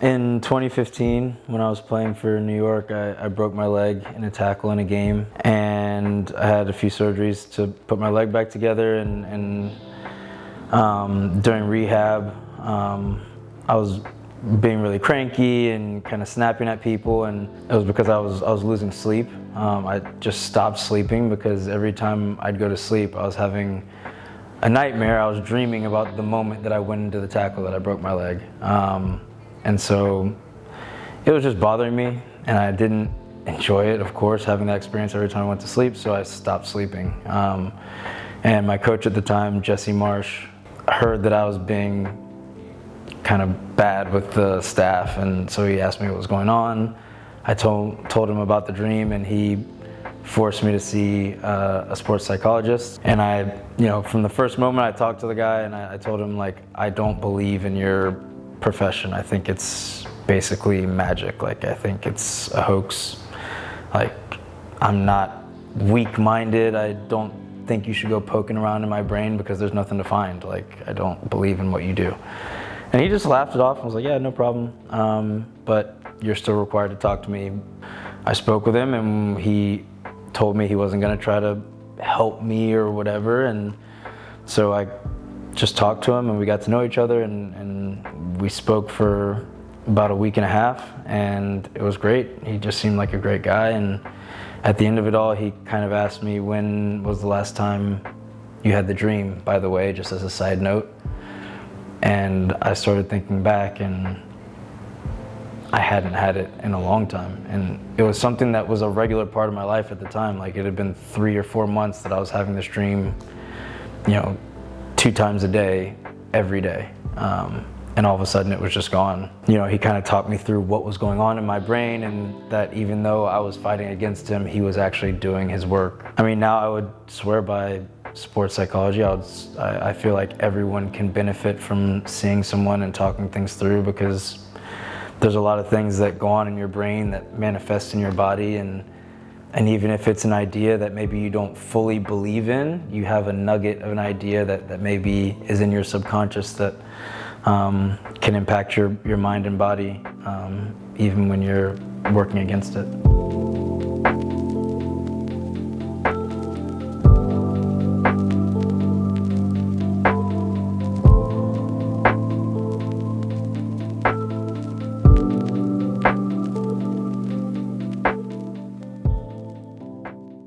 In 2015, when I was playing for New York, I broke my leg in a tackle in a game, and I had a few surgeries to put my leg back together. And during rehab, I was being really cranky and kind of snapping at people, and it was because I was losing sleep. I just stopped sleeping because every time I'd go to sleep, I was having a nightmare. I was dreaming about the moment that I went into the tackle that I broke my leg. And so it was just bothering me, and I didn't enjoy it, of course, having that experience every time I went to sleep, so I stopped sleeping. And my coach at the time, Jesse Marsh, heard that I was being kind of bad with the staff, and so he asked me what was going on. I told him about the dream, and he forced me to see a sports psychologist. And from the first moment I talked to the guy, and I told him, like, I don't believe in your profession. I think it's basically magic. Like, I think it's a hoax. Like, I'm not weak-minded. I don't think you should go poking around in my brain because there's nothing to find. Like, I don't believe in what you do. And he just laughed it off and was like, yeah, no problem. But you're still required to talk to me. I spoke with him, and he told me he wasn't going to try to help me or whatever. And so I just talked to him, and we got to know each other, and we spoke for about a week and a half, and it was great. He just seemed like a great guy, and at the end of it all, he kind of asked me, when was the last time you had the dream, by the way, just as a side note. And I started thinking back, and I hadn't had it in a long time. And it was something that was a regular part of my life at the time. Like, it had been 3 or 4 months that I was having this dream, 2 times a day, every day. And all of a sudden it was just gone. He kind of talked me through what was going on in my brain, and that even though I was fighting against him, he was actually doing his work. I mean, now I would swear by sports psychology. I feel like everyone can benefit from seeing someone and talking things through, because there's a lot of things that go on in your brain that manifest in your body, and even if it's an idea that maybe you don't fully believe in, you have a nugget of an idea that maybe is in your subconscious that can impact your mind and body, even when you're working against it.